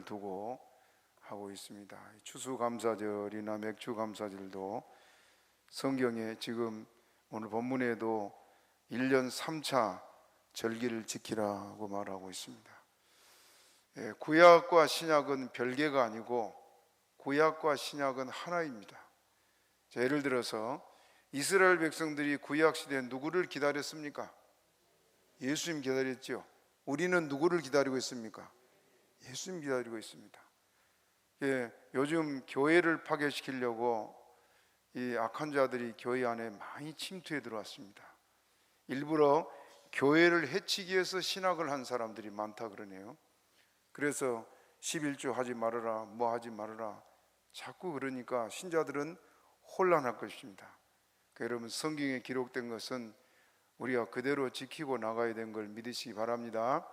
두고 하고 있습니다. 추수감사절이나 맥주감사절도 성경에 지금 오늘 본문에도 1년 3차 절기를 지키라고 말하고 있습니다. 구약과 신약은 별개가 아니고 구약과 신약은 하나입니다. 예를 들어서 이스라엘 백성들이 구약 시대에 누구를 기다렸습니까? 예수님 기다렸죠. 우리는 누구를 기다리고 있습니까? 예수님 기다리고 있습니다. 요즘 교회를 파괴시키려고 이 악한 자들이 교회 안에 많이 침투해 들어왔습니다. 일부러 교회를 해치기 위해서 신학을 한 사람들이 많다 그러네요. 그래서 11조 하지 말아라, 뭐 하지 말아라, 자꾸 그러니까 신자들은 혼란할 것입니다. 여러분, 성경에 기록된 것은 우리가 그대로 지키고 나가야 되는 걸 믿으시기 바랍니다.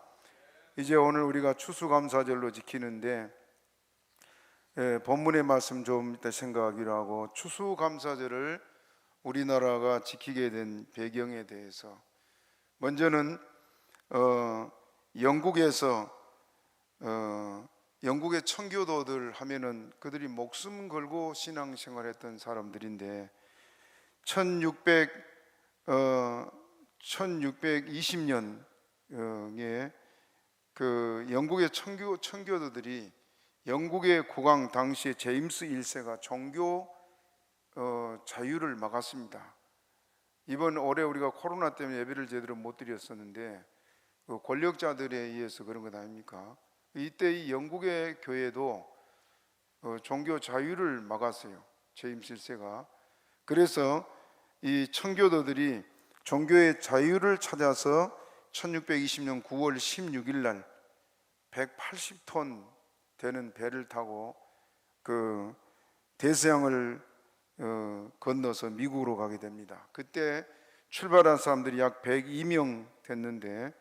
이제 오늘 우리가 추수감사절로 지키는데 본문의 말씀 좀 이따 생각하기로 하고, 추수감사절을 우리나라가 지키게 된 배경에 대해서 먼저는 영국에서 영국의 청교도들 하면은 그들이 목숨 걸고 신앙생활했던 사람들인데 1620년에 그 영국의 청교도들이 영국의 국왕 당시에 제임스 1세가 종교 자유를 막았습니다. 이번 올해 우리가 코로나 때문에 예배를 제대로 못 드렸었는데 그 권력자들에 의해서 그런 것 아닙니까? 이때 이 영국의 교회도 종교 자유를 막았어요, 제임스 1세가. 그래서 이 청교도들이 종교의 자유를 찾아서 1620년 9월 16일 날 180톤 되는 배를 타고 그 대서양을 건너서 미국으로 가게 됩니다. 그때 출발한 사람들이 약 102명 됐는데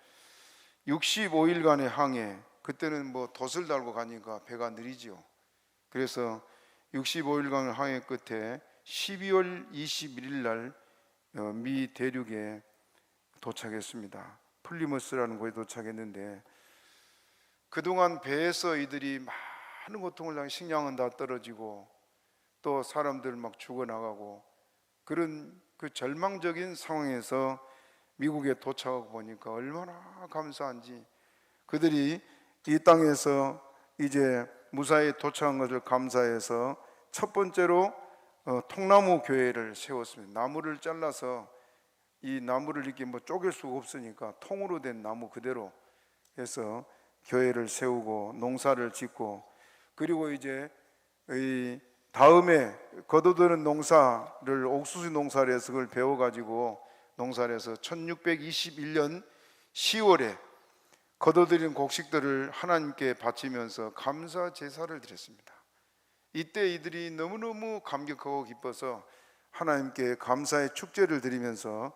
65일간의 항해, 그때는 뭐 돛을 달고 가니까 배가 느리죠. 그래서 65일간 항해 끝에 12월 21일 날 미 대륙에 도착했습니다. 플리머스라는 곳에 도착했는데 그동안 배에서 이들이 많은 고통을 당해 식량은 다 떨어지고 또 사람들 막 죽어나가고 그런 그 절망적인 상황에서 미국에 도착하고 보니까 얼마나 감사한지, 그들이 이 땅에서 이제 무사히 도착한 것을 감사해서 첫 번째로 통나무 교회를 세웠습니다. 나무를 잘라서, 이 나무를 이렇게 뭐 쪼갤 수가 없으니까 통으로 된 나무 그대로 해서 교회를 세우고 농사를 짓고, 그리고 이제 이 다음에 거두드는 농사를 옥수수 농사를 해서 그걸 배워가지고 농사를 해서 1621년 10월에 거둬들인 곡식들을 하나님께 바치면서 감사 제사를 드렸습니다. 이때 이들이 너무너무 감격하고 기뻐서 하나님께 감사의 축제를 드리면서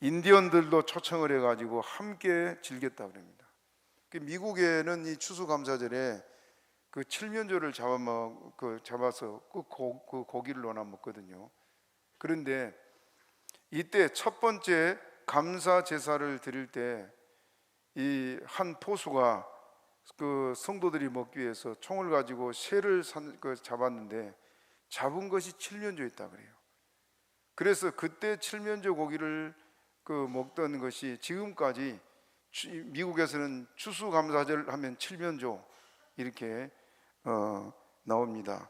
인디언들도 초청을 해가지고 함께 즐겼다고 합니다. 미국에는 이 추수감사절에 그 칠면조를 잡아서 그 고기를 넣어 먹거든요. 그런데 이때 첫 번째 감사 제사를 드릴 때 이 한 포수가 그 성도들이 먹기 위해서 총을 가지고 새를 잡았는데 잡은 것이 칠면조였다 그래요. 그래서 그때 칠면조 고기를 먹던 것이 지금까지 미국에서는 추수감사절 하면 칠면조 이렇게 나옵니다.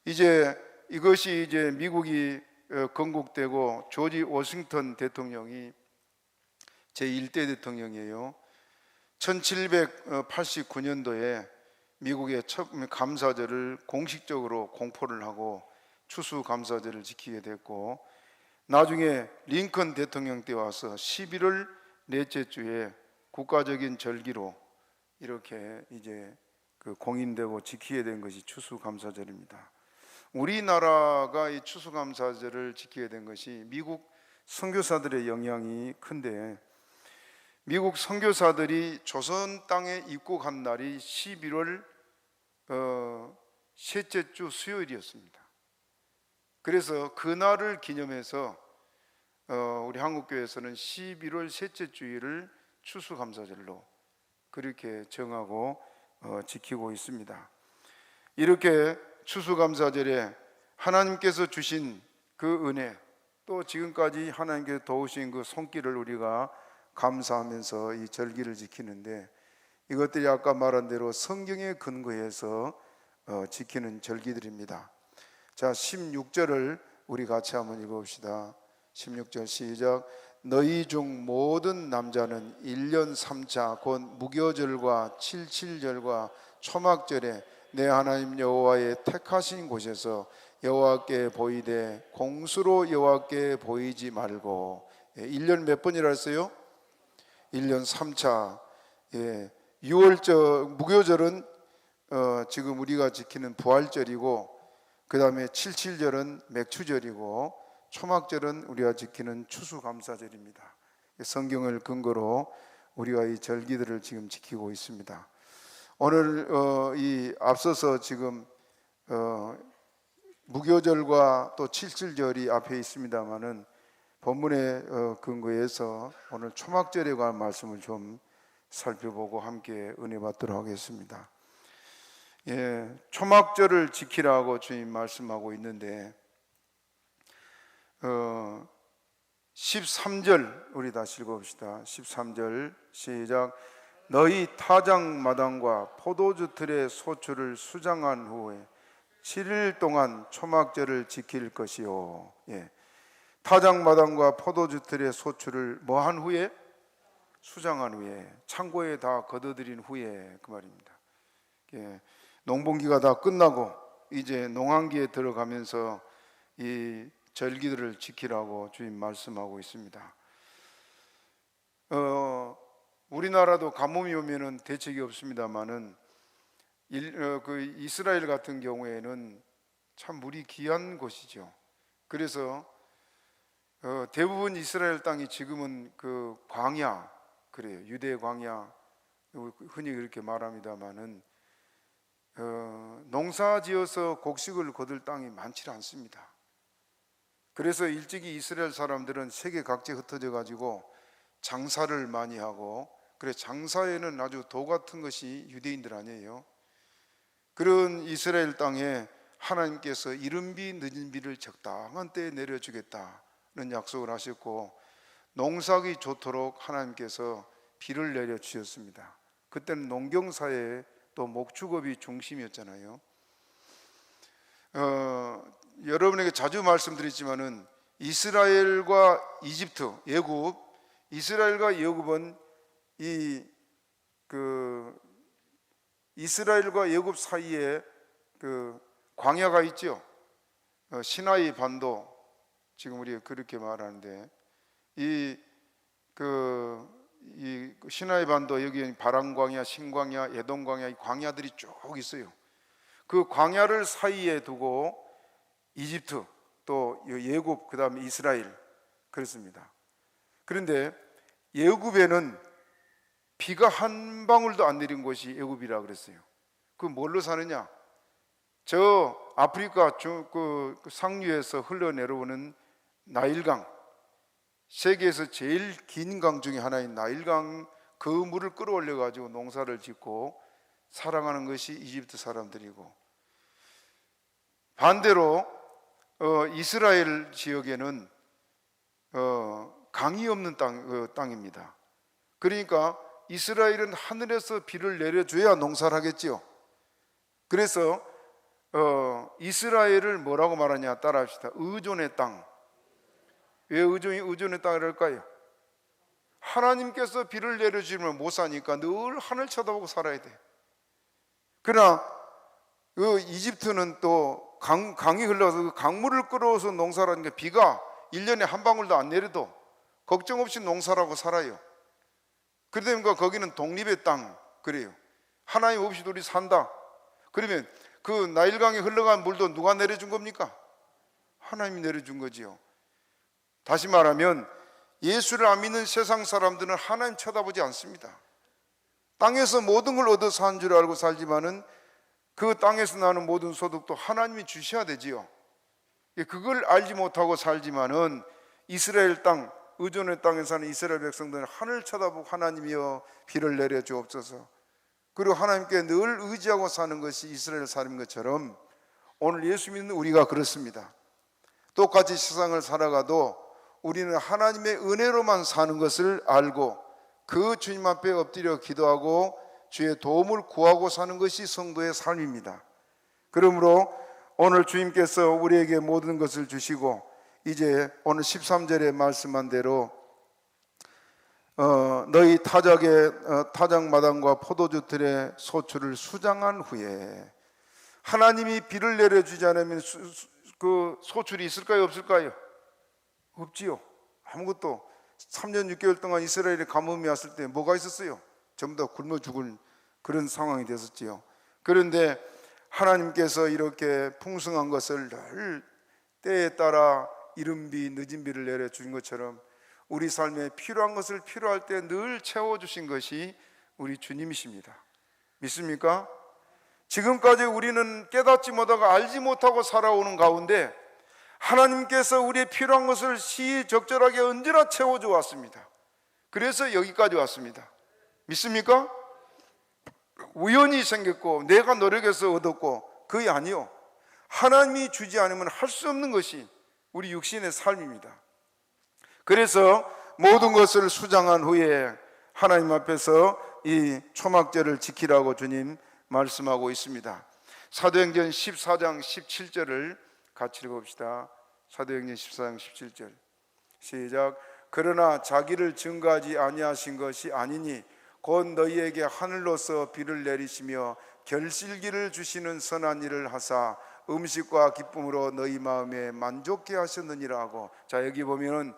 이제 이것이 이제 미국이 건국되고 조지 워싱턴 대통령이 제1대 대통령이에요. 1789년도에 미국의 첫 감사절을 공식적으로 공포를 하고 추수감사절을 지키게 됐고, 나중에 링컨 대통령 때 와서 11월 넷째 주에 국가적인 절기로 이렇게 이제 공인되고 지키게 된 것이 추수감사절입니다. 우리나라가 이 추수감사절을 지키게 된 것이 미국 선교사들의 영향이 큰데, 미국 선교사들이 조선 땅에 입국한 날이 11월 셋째 주 수요일이었습니다. 그래서 그날을 기념해서 우리 한국교회에서는 11월 셋째 주일을 추수감사절로 그렇게 정하고 지키고 있습니다. 이렇게 추수감사절에 하나님께서 주신 그 은혜, 또 지금까지 하나님께서 도우신 그 손길을 우리가 감사하면서 이 절기를 지키는데, 이것들이 아까 말한 대로 성경에 근거해서 지키는 절기들입니다. 자, 16절을 우리 같이 한번 읽어봅시다. 16절 시작. 너희 중 모든 남자는 1년 3차 곧 무교절과 칠칠절과 초막절에 내 하나님 여호와의 택하신 곳에서 여호와께 보이되 공수로 여호와께 보이지 말고. 1년 몇 번이라 했어요? 1년 3차. 6월절 무교절은 지금 우리가 지키는 부활절이고, 그 다음에 칠칠절은 맥추절이고, 초막절은 우리가 지키는 추수감사절입니다. 성경을 근거로 우리가 이 절기들을 지금 지키고 있습니다. 오늘 이 앞서서 지금 무교절과 또 칠칠절이 앞에 있습니다마는 본문의 근거에서 오늘 초막절에 관한 말씀을 좀 살펴보고 함께 은혜 받도록 하겠습니다. 초막절을 지키라고 주님 말씀하고 있는데 13절 우리 다시 읽어봅시다. 13절 시작. 너희 타작마당과 포도주 틀의 소출을 수장한 후에 7일 동안 초막절을 지킬 것이요. 타작마당과 포도주 틀의 소출을 뭐 한 후에? 수장한 후에, 창고에 다 걷어들인 후에, 그 말입니다. 농번기가 다 끝나고 이제 농한기에 들어가면서 이 절기들을 지키라고 주님 말씀하고 있습니다. 우리나라도 가뭄이 오면은 대책이 없습니다만은 그 이스라엘 같은 경우에는 참 물이 귀한 곳이죠. 그래서 대부분 이스라엘 땅이 지금은 그 광야, 그래요. 유대 광야, 흔히 그렇게 말합니다만은 농사지어서 곡식을 거둘 땅이 많지 않습니다. 그래서 일찍이 이스라엘 사람들은 세계 각지에 흩어져 가지고 장사를 많이 하고, 그래 장사에는 아주 도 같은 것이 유대인들 아니에요. 그런 이스라엘 땅에 하나님께서 이른 비 늦은 비를 적당한 때에 내려주겠다는 약속을 하셨고, 농사가 좋도록 하나님께서 비를 내려 주셨습니다. 그때는 농경사에 또 목축업이 중심이었잖아요. 여러분에게 자주 말씀드렸지만은 이스라엘과 이집트, 애굽, 이스라엘과 애굽은 이스라엘과 애굽 사이에 그 광야가 있죠. 시나이 반도, 지금 우리가 그렇게 말하는데 이 시나이 반도, 여기 바람광야, 신광야, 에돔광야, 이 광야들이 쭉 있어요. 그 광야를 사이에 두고 이집트, 또 애굽, 그 다음에 이스라엘, 그렇습니다. 그런데 애굽에는 비가 한 방울도 안 내린 곳이 애굽이라 그랬어요. 그 뭘로 사느냐? 저 아프리카 그 상류에서 흘러내려오는 나일강, 세계에서 제일 긴 강 중에 하나인 나일강, 그 물을 끌어올려 가지고 농사를 짓고 살아가는 것이 이집트 사람들이고, 반대로 이스라엘 지역에는 강이 없는 땅입니다. 그러니까 이스라엘은 하늘에서 비를 내려줘야 농사를 하겠지요. 그래서 이스라엘을 뭐라고 말하냐, 따라합시다. 의존의 땅. 왜 의존의 땅이랄까요? 하나님께서 비를 내려주면 못 사니까 늘 하늘 쳐다보고 살아야 돼. 그러나 이집트는 또 강이 흘러서 그 강물을 끌어서 농사를 하니까 비가 1년에 한 방울도 안 내려도 걱정 없이 농사라고 살아요. 그러니까 거기는 독립의 땅, 그래요. 하나님 없이도 우리 산다. 그러면 그 나일강에 흘러간 물도 누가 내려준 겁니까? 하나님이 내려준 거지요. 다시 말하면 예수를 안 믿는 세상 사람들은 하나님 쳐다보지 않습니다. 땅에서 모든 걸 얻어 사는 줄 알고 살지만은 그 땅에서 나는 모든 소득도 하나님이 주셔야 되지요. 그걸 알지 못하고 살지만은 이스라엘 땅, 의존의 땅에 사는 이스라엘 백성들은 하늘 쳐다보고 하나님이여 비를 내려 주옵소서, 그리고 하나님께 늘 의지하고 사는 것이 이스라엘 삶인 것처럼 오늘 예수 믿는 우리가 그렇습니다. 똑같이 세상을 살아가도 우리는 하나님의 은혜로만 사는 것을 알고 그 주님 앞에 엎드려 기도하고 주의 도움을 구하고 사는 것이 성도의 삶입니다. 그러므로 오늘 주님께서 우리에게 모든 것을 주시고 이제 오늘 13절에 말씀한 대로 너희 타작마당과 포도주 들의 소출을 수장한 후에, 하나님이 비를 내려주지 않으면 그 소출이 있을까요, 없을까요? 없지요. 아무것도. 3년 6개월 동안 이스라엘에 가뭄이 왔을 때 뭐가 있었어요? 전부 다 굶어 죽을 그런 상황이 됐었지요. 그런데 하나님께서 이렇게 풍성한 것을 늘 때에 따라 이른 비 늦은 비를 내려준 것처럼 우리 삶에 필요한 것을 필요할 때 늘 채워주신 것이 우리 주님이십니다. 믿습니까? 지금까지 우리는 깨닫지 못하고 알지 못하고 살아오는 가운데 하나님께서 우리의 필요한 것을 시적절하게 언제나 채워줘 왔습니다. 그래서 여기까지 왔습니다. 믿습니까? 우연히 생겼고 내가 노력해서 얻었고 그게 아니요, 하나님이 주지 않으면 할 수 없는 것이 우리 육신의 삶입니다. 그래서 모든 것을 수장한 후에 하나님 앞에서 이 초막절을 지키라고 주님 말씀하고 있습니다. 사도행전 14장 17절을 같이 읽어봅시다. 사도행전 14장 17절 시작. 그러나 자기를 증거하지 아니하신 것이 아니니 곧 너희에게 하늘로서 비를 내리시며 결실기를 주시는 선한 일을 하사 음식과 기쁨으로 너희 마음에 만족케 하셨느니라 하고, 자 여기 보면은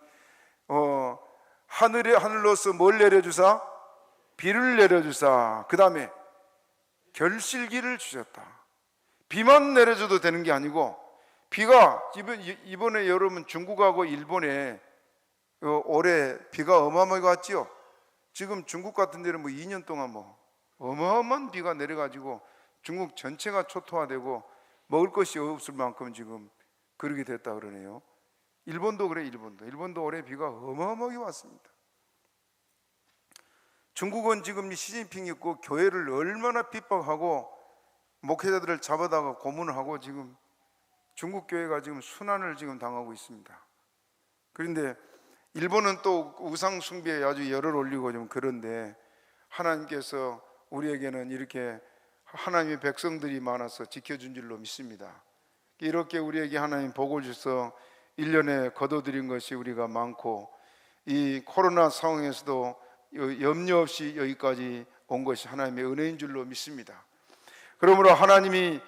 하늘로서 뭘 내려주사? 비를 내려주사, 그 다음에 결실기를 주셨다. 비만 내려줘도 되는 게 아니고, 비가 이번에 여러분 중국하고 일본에 올해 비가 어마어마하게 왔지요. 지금 중국 같은 데는 2년 동안 어마어마한 비가 내려가지고 중국 전체가 초토화되고 먹을 것이 없을 만큼 지금 그렇게 됐다 그러네요. 일본도 그래. 일본도 올해 비가 어마어마하게 왔습니다. 중국은 지금 시진핑이 있고 교회를 얼마나 핍박하고 목회자들을 잡아다가 고문을 하고 지금 중국 교회가 지금 순환을 지금 당하고 있습니다. 그런데 일본은 또 우상 숭배에 아주 열을 올리고 좀 그런데, 하나님께서 우리에게는 이렇게 하나님의 백성들이 많아서 지켜준 줄로 믿습니다. 이렇게 우리에게 하나님 복을 주셔서 1년에 거둬들인 것이 우리가 많고, 이 코로나 상황에서도 염려 없이 여기까지 온 것이 하나님의 은혜인 줄로 믿습니다. 그러므로 하나님이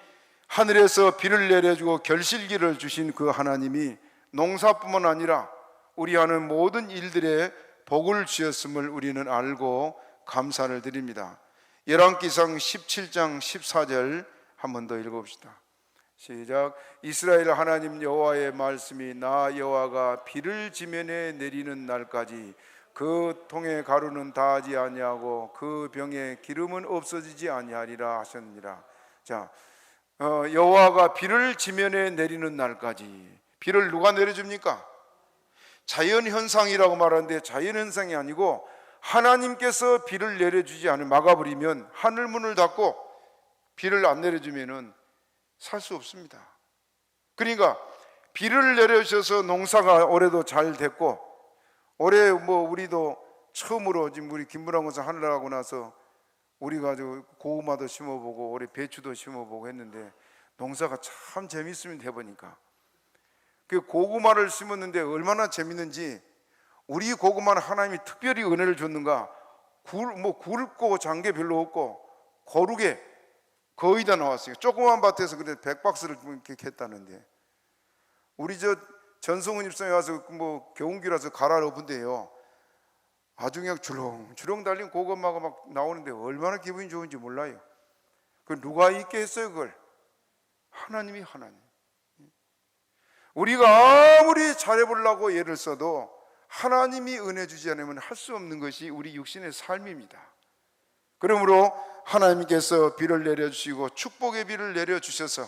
하늘에서 비를 내려주고 결실기를 주신 그 하나님이 농사뿐만 아니라 우리 하는 모든 일들에 복을 주셨음을 우리는 알고 감사를 드립니다. 열왕기상 17장 14절 한 번 더 읽어봅시다. 시작. 이스라엘 하나님 여호와의 말씀이 나 여호와가 비를 지면에 내리는 날까지 그 통의 가루는 다하지 아니하고 그 병에 기름은 없어지지 아니하리라 하셨느니라. 자, 여호와가 비를 지면에 내리는 날까지, 비를 누가 내려줍니까? 자연현상이라고 말하는데 자연현상이 아니고 하나님께서 비를 내려주지 않으면, 막아버리면, 하늘문을 닫고 비를 안 내려주면 살 수 없습니다. 그러니까 비를 내려주셔서 농사가 올해도 잘 됐고, 올해 우리도 처음으로 지금 우리 김부랑 권사 하늘나가고 나서 우리가 고구마도 심어보고 올해 배추도 심어보고 했는데 농사가 참 재밌으면 해보니까, 그 고구마를 심었는데 얼마나 재밌는지, 우리 고구마는 하나님이 특별히 은혜를 줬는가, 굵고 장게 별로 없고 거룩에 거의 다 나왔어요. 조그만 밭에서 그래 100박스를 이렇게 했다는데, 우리 전성훈 입성에 와서 교훈기라서 갈아 엎은데요, 아주 그냥 주렁주렁 달린 고구마가 막 나오는데 얼마나 기분이 좋은지 몰라요. 그 누가 있게 했어요? 그걸 하나님이. 우리가 아무리 잘해보려고 애를 써도 하나님이 은혜 주지 않으면 할 수 없는 것이 우리 육신의 삶입니다. 그러므로 하나님께서 비를 내려주시고 축복의 비를 내려주셔서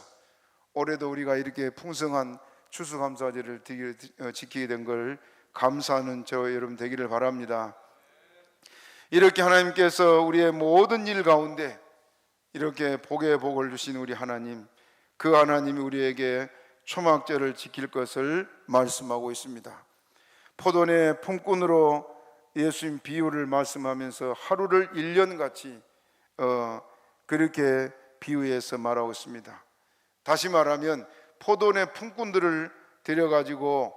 올해도 우리가 이렇게 풍성한 추수감사절을 지키게 된 걸 감사하는 저 여러분 되기를 바랍니다. 이렇게 하나님께서 우리의 모든 일 가운데 이렇게 복에 복을 주신 우리 하나님, 그 하나님이 우리에게 초막절을 지킬 것을 말씀하고 있습니다. 포도원의 품꾼으로 예수님 비유를 말씀하면서 하루를 1년같이 그렇게 비유해서 말하고 있습니다. 다시 말하면 포도원의 품꾼들을 데려가지고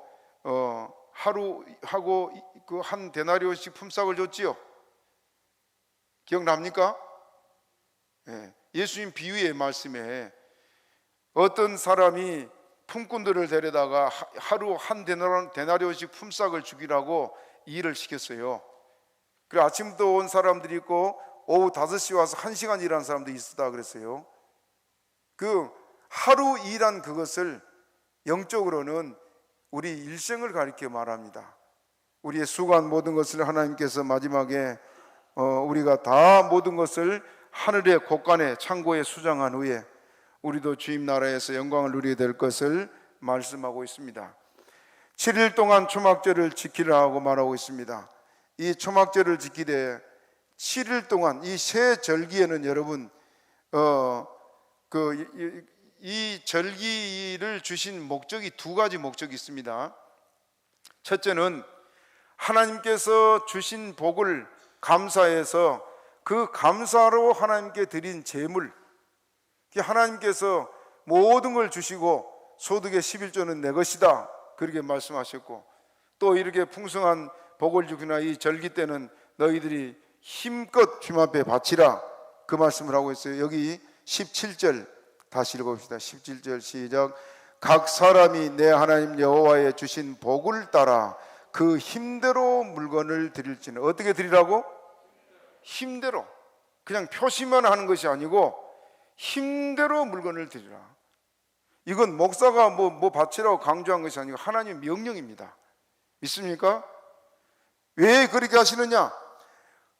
하루 하고 그 한 데나리온씩 품삯을 줬지요. 기억납니까? 예수님 비유의 말씀에 어떤 사람이 품꾼들을 데려다가 하루 한 데나리온씩 품삯을 주기라고 일을 시켰어요. 그리고 아침부터 온 사람들이 있고 오후 5시 와서 1시간 일하는 사람도 있었다 그랬어요. 그 하루 일한 그것을 영적으로는 우리 일생을 가리켜 말합니다. 우리의 수고한 모든 것을 하나님께서 마지막에 우리가 다 모든 것을 하늘의 곳간에 창고에 수장한 후에 우리도 주님 나라에서 영광을 누리게 될 것을 말씀하고 있습니다. 7일 동안 초막절을 지키라고 말하고 있습니다. 이 초막절을 지키되 7일 동안 이 세 절기에는 여러분 이 절기를 주신 목적이 두 가지 목적이 있습니다. 첫째는 하나님께서 주신 복을 감사해서 그 감사로 하나님께 드린 제물, 하나님께서 모든 걸 주시고 소득의 11조는 내 것이다 그렇게 말씀하셨고, 또 이렇게 풍성한 복을 주기나 이 절기 때는 너희들이 힘껏 주님 앞에 바치라 그 말씀을 하고 있어요. 여기 17절 다시 읽어봅시다. 17절 시작. 각 사람이 내 하나님 여호와의 주신 복을 따라 그 힘대로 물건을 드릴지는. 어떻게 드리라고? 힘대로. 그냥 표시만 하는 것이 아니고 힘대로 물건을 드리라. 이건 목사가 뭐 바치라고 강조한 것이 아니고 하나님의 명령입니다. 믿습니까? 왜 그렇게 하시느냐?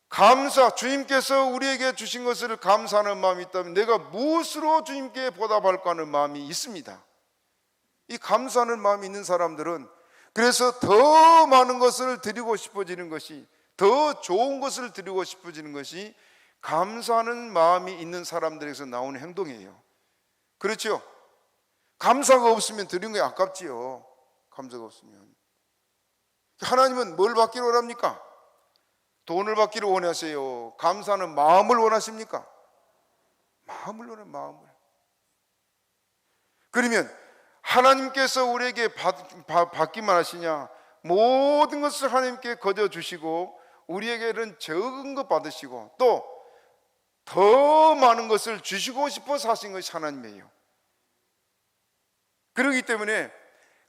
감사, 주님께서 우리에게 주신 것을 감사하는 마음이 있다면 내가 무엇으로 주님께 보답할까 하는 마음이 있습니다. 이 감사하는 마음이 있는 사람들은 그래서 더 많은 것을 드리고 싶어지는 것이, 더 좋은 것을 드리고 싶어지는 것이 감사하는 마음이 있는 사람들에게서 나오는 행동이에요. 그렇죠? 감사가 없으면 드리는 게 아깝지요. 감사가 없으면. 하나님은 뭘 받기를 원합니까? 돈을 받기를 원하세요? 감사하는 마음을 원하십니까? 마음을 원해요. 마음을. 그러면 하나님께서 우리에게 받기만 하시냐? 모든 것을 하나님께 거저 주시고 우리에게는 적은 것 받으시고 또 더 많은 것을 주시고 싶어서 하신 것이 하나님이에요. 그렇기 때문에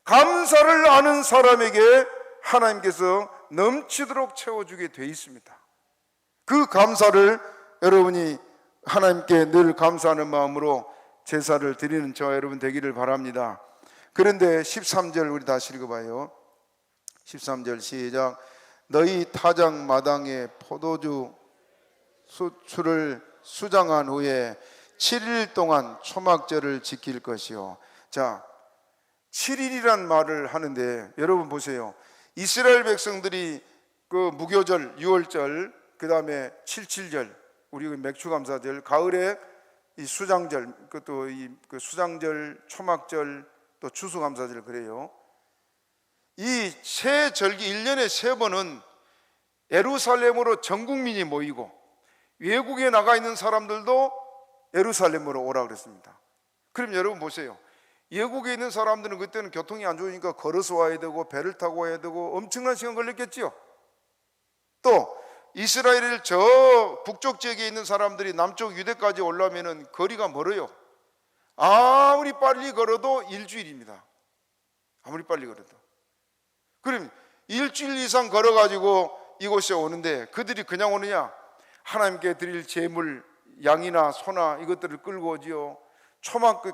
감사를 아는 사람에게 하나님께서 넘치도록 채워주게 돼 있습니다. 그 감사를 여러분이 하나님께 늘 감사하는 마음으로 제사를 드리는 저와 여러분 되기를 바랍니다. 그런데 13절 우리 다시 읽어봐요. 13절 시작. 너희 타작 마당에 포도주 수를 수장한 후에 7일 동안 초막절을 지킬 것이요. 자, 7일이란 말을 하는데 여러분 보세요. 이스라엘 백성들이 그 무교절, 유월절, 그 다음에 77절, 우리 맥주감사절, 가을에 이 수장절, 그것도 그 수장절, 초막절, 또 추수감사절 그래요. 이 세 절기 1년에 3번은 예루살렘으로 전 국민이 모이고 외국에 나가 있는 사람들도 예루살렘으로 오라 그랬습니다. 그럼 여러분 보세요. 외국에 있는 사람들은 그때는 교통이 안 좋으니까 걸어서 와야 되고 배를 타고 와야 되고 엄청난 시간 걸렸겠지요. 또 이스라엘 저 북쪽 지역에 있는 사람들이 남쪽 유대까지 오려면 거리가 멀어요. 아무리 빨리 걸어도 일주일입니다. 아무리 빨리 걸어도. 그럼 일주일 이상 걸어가지고 이곳에 오는데 그들이 그냥 오느냐? 하나님께 드릴 제물, 양이나 소나 이것들을 끌고 오지요.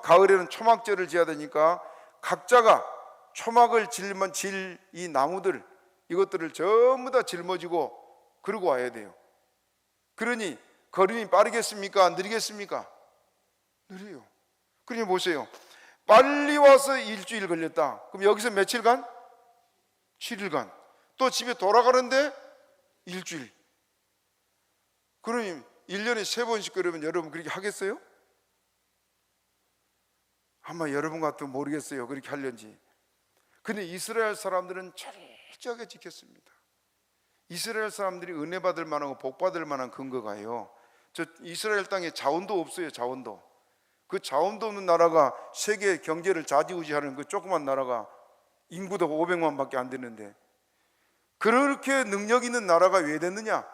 가을에는 초막절을 지어야 되니까 각자가 초막을 질 이 나무들 이것들을 전부 다 짊어지고 그러고 와야 돼요. 그러니 걸음이 빠르겠습니까? 느리겠습니까? 느려요. 그러니 보세요. 빨리 와서 일주일 걸렸다. 그럼 여기서 며칠간? 7일간. 또 집에 돌아가는데 일주일. 그러니 1년에 3번씩 그러면 여러분 그렇게 하겠어요? 아마 여러분 같아도 모르겠어요, 그렇게 하려는지. 근데 이스라엘 사람들은 철저하게 지켰습니다. 이스라엘 사람들이 은혜 받을 만하고 복 받을 만한 근거가요, 저 이스라엘 땅에 자원도 없어요. 자원도. 그 자원도 없는 나라가 세계 경제를 좌지우지하는 그 조그만 나라가 인구도 500만 밖에 안 되는데, 그렇게 능력 있는 나라가 왜 됐느냐?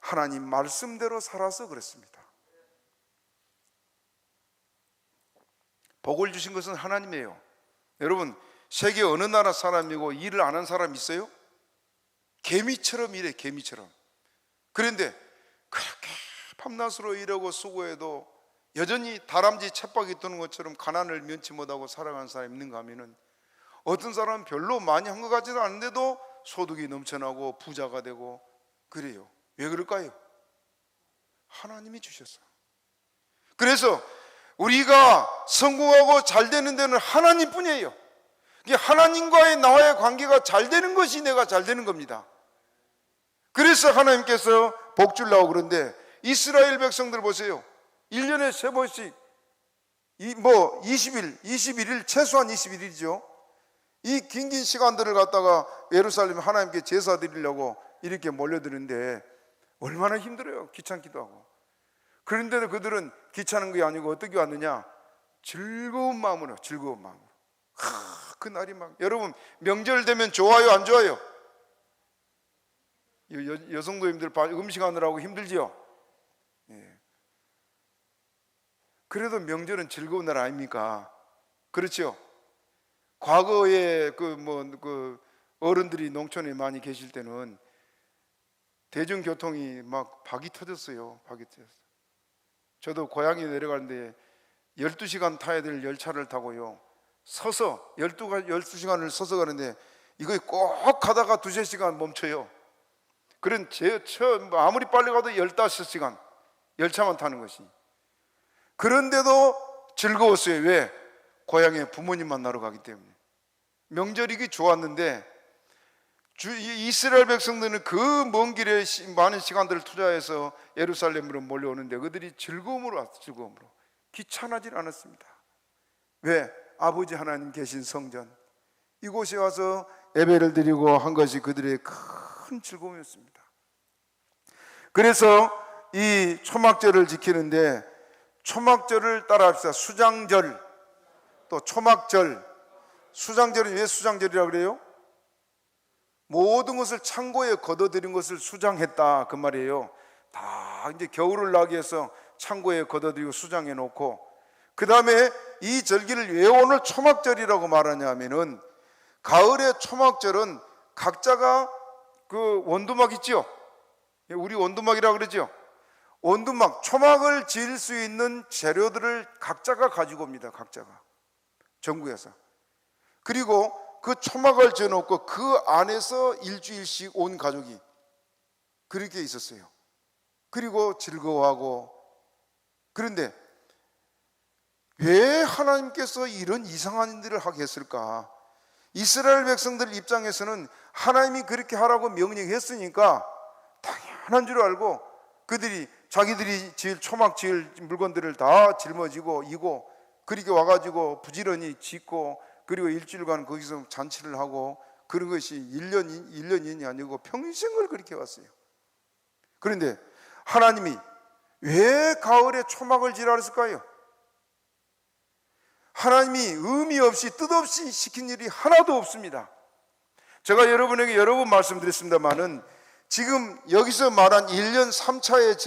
하나님 말씀대로 살아서 그렇습니다. 복을 주신 것은 하나님이에요. 여러분, 세계 어느 나라 사람이고 일을 안 한 사람 있어요? 개미처럼 일해, 개미처럼. 그런데 그렇게 밤낮으로 일하고 수고해도 여전히 다람쥐 쳇바퀴 도는 것처럼 가난을 면치 못하고 살아가는 사람이 있는가 하면은, 어떤 사람은 별로 많이 한 것 같지도 않은데도 소득이 넘쳐나고 부자가 되고 그래요. 왜 그럴까요? 하나님이 주셨어요. 그래서 우리가 성공하고 잘 되는 데는 하나님뿐이에요. 하나님과의 나와의 관계가 잘 되는 것이 내가 잘 되는 겁니다. 그래서 하나님께서 복 주려고 그러는데, 이스라엘 백성들 보세요. 1년에 3번씩 20일, 21일, 최소한 21일이죠. 이 긴긴 시간들을 갖다가 예루살렘 하나님께 제사 드리려고 이렇게 몰려드는데 얼마나 힘들어요. 귀찮기도 하고. 그런데도 그들은 귀찮은 게 아니고 어떻게 왔느냐? 즐거운 마음으로, 즐거운 마음으로. 그날이 막, 여러분 명절 되면 좋아요, 안 좋아요? 여성도님들 음식하느라고 힘들지요? 예. 그래도 명절은 즐거운 날 아닙니까? 그렇죠? 과거에 어른들이 농촌에 많이 계실 때는 대중교통이 막 박이 터졌어요. 박이 터졌어요. 저도 고향에 내려가는데 12시간 타야 될 열차를 타고요, 서서 12시간을 서서 가는데 이거 꼭 가다가 2-3시간 멈춰요. 그런 아무리 빨리 가도 15시간 열차만 타는 것이. 그런데도 즐거웠어요. 왜? 고향에 부모님 만나러 가기 때문에. 명절이기 좋았는데 이스라엘 백성들은 그 먼 길에 많은 시간들을 투자해서 예루살렘으로 몰려오는데 그들이 즐거움으로 왔어요. 즐거움으로. 귀찮아질 않았습니다. 왜? 아버지 하나님 계신 성전, 이곳에 와서 예배를 드리고 한 것이 그들의 큰 즐거움이었습니다. 그래서 이 초막절을 지키는데, 초막절을 따라합시다. 수장절, 또 초막절. 수장절은 왜 수장절이라고 그래요? 모든 것을 창고에 걷어들인 것을 수장했다, 그 말이에요. 다 이제 겨울을 나기 위해서 창고에 걷어들이고 수장해 놓고, 그 다음에 이 절기를 왜 오늘 초막절이라고 말하냐 하면은, 가을의 초막절은 각자가 그 원두막 있죠? 우리 원두막이라고 그러죠? 원두막, 초막을 지을 수 있는 재료들을 각자가 가지고 옵니다. 각자가 전국에서. 그리고 그 초막을 지어놓고 그 안에서 일주일씩 온 가족이 그렇게 있었어요. 그리고 즐거워하고. 그런데 왜 하나님께서 이런 이상한 일들을 하게 했을까? 이스라엘 백성들 입장에서는 하나님이 그렇게 하라고 명령했으니까 당연한 줄 알고 그들이 자기들이 초막 지을 물건들을 다 짊어지고 이고, 그렇게 와가지고 부지런히 짓고, 그리고 일주일간 거기서 잔치를 하고, 그런 것이 1년이 아니고 평생을 그렇게 왔어요. 그런데 하나님이 왜 가을에 초막을 지으라 했을까요? 하나님이 의미 없이 뜻 없이 시킨 일이 하나도 없습니다. 제가 여러분에게 여러 번 말씀드렸습니다마는, 지금 여기서 말한 1년 3차에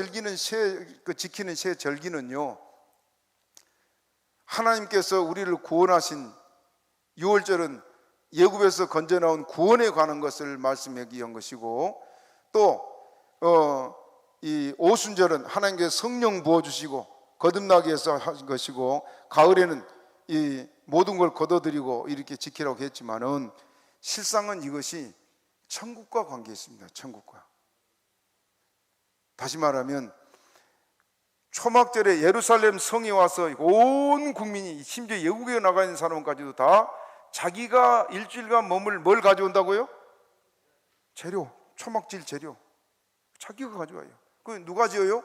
지키는 새 절기는요, 하나님께서 우리를 구원하신 6월절은 예굽에서 건져 나온 구원에 관한 것을 말씀하기 위한 것이고, 또 이 오순절은 하나님께서 성령 부어주시고 거듭나기 위해서 하신 것이고, 가을에는 이 모든 걸 걷어들이고 이렇게 지키라고 했지만은, 실상은 이것이 천국과 관계 있습니다. 천국과. 다시 말하면 초막절에 예루살렘 성에 와서 온 국민이, 심지어 외국에 나가 있는 사람까지도 다 자기가 일주일간 뭘 가져온다고요? 재료, 초막질 재료 자기가 가져와요. 그 누가 지어요?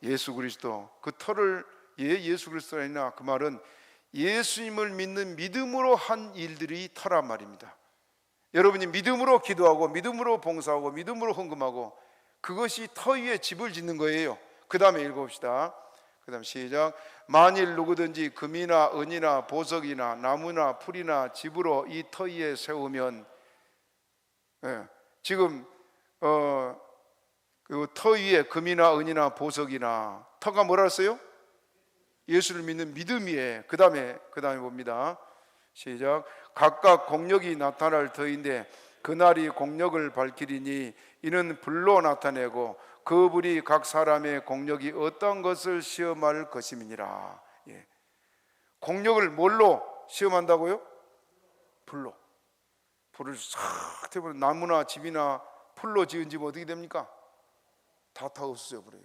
예수 그리스도, 그 터를 예수 그리스도가 아니라 그 말은 예수님을 믿는 믿음으로 한 일들이 터란 말입니다. 여러분이 믿음으로 기도하고 믿음으로 봉사하고 믿음으로 헌금하고 그것이 터 위에 집을 짓는 거예요. 그 다음에 읽어봅시다. 그 다음 시작. 만일 누구든지 금이나 은이나 보석이나 나무나 풀이나 집으로 이 터 위에 세우면, 지금 그 터 위에 금이나 은이나 보석이나, 터가 뭐라 했어요? 예수를 믿는 믿음이에요. 그 다음에 봅니다. 시작. 각각 공력이 나타날 터인데 그날이 공력을 밝히리니 이는 불로 나타내고 그 불이 각 사람의 공력이 어떤 것을 시험할 것임이니라. 공력을 뭘로 시험한다고요? 불로. 불을 싹 해보면 나무나 집이나 풀로 지은 집 어떻게 됩니까? 다 없어져 버려요.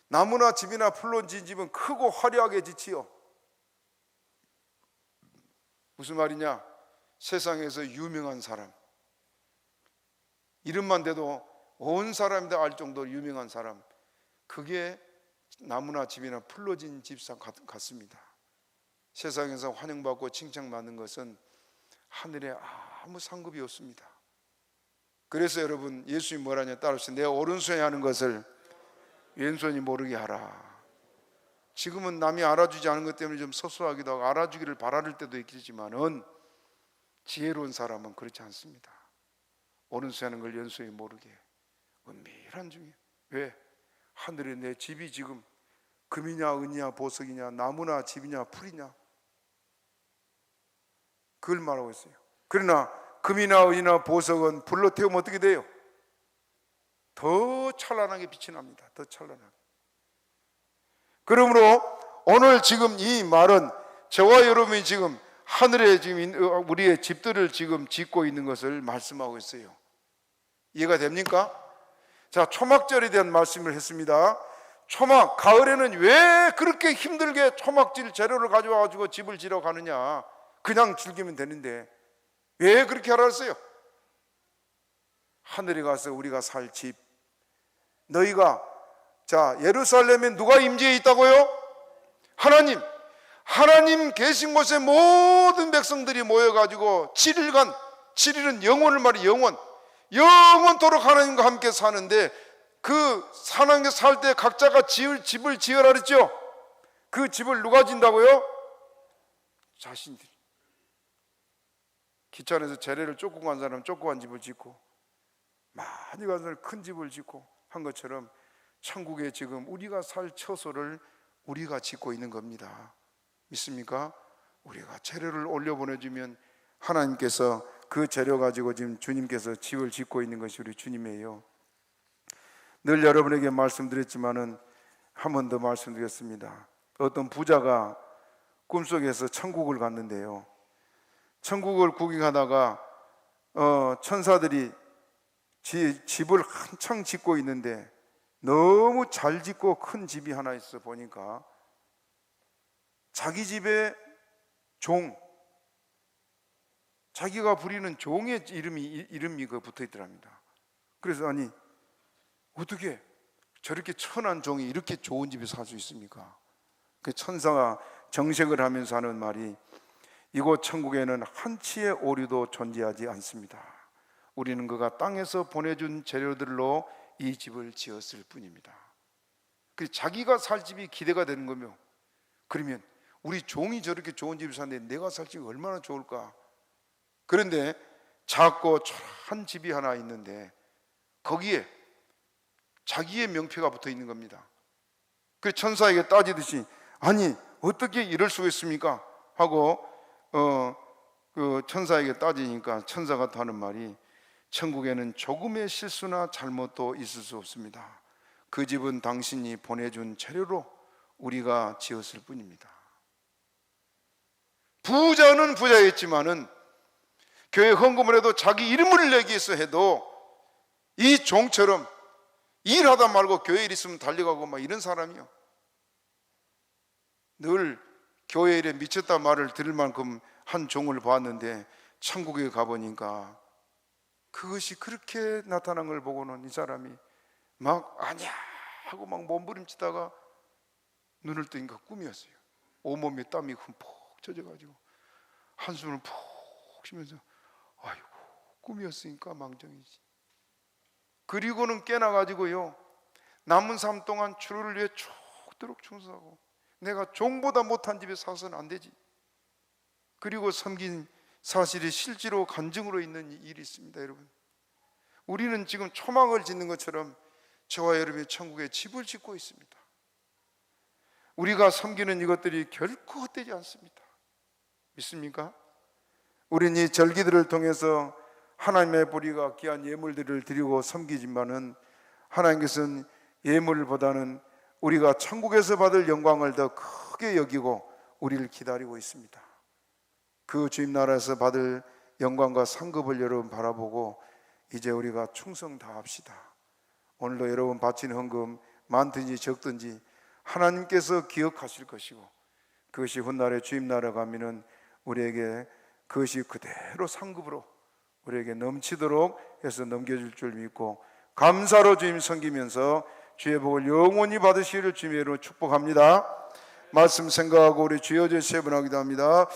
나무나 집이나 풀로 지은 집은 크고 화려하게 지치요. 무슨 말이냐? 세상에서 유명한 사람, 이름만 대도 온 사람이 다 알 정도로 유명한 사람, 그게 나무나 집이나 풀로 지은 집상 같습니다. 세상에서 환영받고 칭찬받는 것은 하늘에 아무 상급이 없습니다. 그래서 여러분, 예수님이 뭐라냐 따라서 내 오른손에 하는 것을 왼손이 모르게 하라. 지금은 남이 알아주지 않은 것 때문에 좀 서서하기도 하고 알아주기를 바랄 때도 있겠지만은 지혜로운 사람은 그렇지 않습니다. 오른손에 하는 걸 왼손이 모르게 은밀한 중에. 왜? 하늘에 내 집이 지금 금이냐 은이냐 보석이냐 나무나 집이냐 풀이냐, 그걸 말하고 있어요. 그러나 금이나 은이나 보석은 불로 태우면 어떻게 돼요? 더 찬란하게 빛이 납니다. 더 찬란하게. 그러므로 오늘 지금 이 말은 저와 여러분이 지금 하늘에 지금 우리의 집들을 지금 짓고 있는 것을 말씀하고 있어요. 이해가 됩니까? 자, 초막절에 대한 말씀을 했습니다. 초막, 가을에는 왜 그렇게 힘들게 초막질 재료를 가져와 가지고 집을 지러 가느냐? 그냥 즐기면 되는데 왜 그렇게 하라 했어요? 하늘에 가서 우리가 살 집, 너희가, 자, 예루살렘에 누가 임재해 있다고요? 하나님 계신 곳에 모든 백성들이 모여가지고 7일간, 7일은 영원을 말해, 영원토록 하나님과 함께 사는데, 그 하나님과 살 때 각자가 집을 지으라 그랬죠? 그 집을 누가 진다고요? 자신들이. 기차 안에서 재래를 쫓고 간 사람은 쫓고 간 집을 짓고, 많이 간 사람은 큰 집을 짓고 한 것처럼 천국에 지금 우리가 살 처소를 우리가 짓고 있는 겁니다. 믿습니까? 우리가 재료를 올려보내주면 하나님께서 그 재료 가지고 지금 주님께서 집을 짓고 있는 것이 우리 주님이에요. 늘 여러분에게 말씀드렸지만은 한 번 더 말씀드리겠습니다. 어떤 부자가 꿈속에서 천국을 갔는데요, 천국을 구경하다가 천사들이 집을 한창 짓고 있는데 너무 잘 짓고 큰 집이 하나 있어 보니까 자기 집에 자기가 부리는 종의 이름이 붙어 있더랍니다. 그래서 아니, 어떻게 저렇게 천한 종이 이렇게 좋은 집에 살 수 있습니까? 그 천사가 정색을 하면서 하는 말이, 이곳 천국에는 한치의 오류도 존재하지 않습니다. 우리는 그가 땅에서 보내준 재료들로 이 집을 지었을 뿐입니다. 그래서 자기가 살 집이 기대가 되는 거며, 그러면 우리 종이 저렇게 좋은 집을 사는데 내가 살 집이 얼마나 좋을까? 그런데 작고 초라한 집이 하나 있는데 거기에 자기의 명패가 붙어 있는 겁니다. 그 천사에게 따지듯이, 아니 어떻게 이럴 수가 있습니까? 하고 그 천사에게 따지니까 천사가 하는 말이, 천국에는 조금의 실수나 잘못도 있을 수 없습니다. 그 집은 당신이 보내준 재료로 우리가 지었을 뿐입니다. 부자는 부자였지만은 교회 헌금을 해도 자기 이름을 내기 위해서 해도 이 종처럼 일하다 말고 교회 일 있으면 달려가고 막 이런 사람이요. 늘 교회 일에 미쳤다 말을 들을 만큼 한 종을 봤는데 천국에 가보니까 그것이 그렇게 나타난 걸 보고는 이 사람이 막 아니야 하고 막 몸부림치다가 눈을 뜨니까 꿈이었어요. 온몸에 땀이 흠뻑 젖어가지고 한숨을 푹 쉬면서 아이고 꿈이었으니까 망정이지. 그리고는 깨나가지고요, 남은 삶 동안 주를 위해 죽도록 충성하고, 내가 종보다 못한 집에 사서는 안 되지. 그리고 섬긴 사실이 실제로 간증으로 있는 일이 있습니다. 여러분, 우리는 지금 초막을 짓는 것처럼 저와 여러분이 천국에 집을 짓고 있습니다. 우리가 섬기는 이것들이 결코 헛되지 않습니다. 믿습니까? 우리는 이 절기들을 통해서 하나님의 보리가 귀한 예물들을 드리고 섬기지만은, 하나님께서는 예물보다는 우리가 천국에서 받을 영광을 더 크게 여기고 우리를 기다리고 있습니다. 그 주님 나라에서 받을 영광과 상급을 여러분 바라보고 이제 우리가 충성 다합시다. 오늘도 여러분 바친 헌금 많든지 적든지 하나님께서 기억하실 것이고, 그것이 훗날에 주님 나라 가면은 우리에게 그것이 그대로 상급으로 우리에게 넘치도록 해서 넘겨줄 줄 믿고, 감사로 주님 섬기면서 주의 복을 영원히 받으시기를 주님의 이름으로 축복합니다. 말씀 생각하고 우리 주여 주여 세 번 하기도 합니다.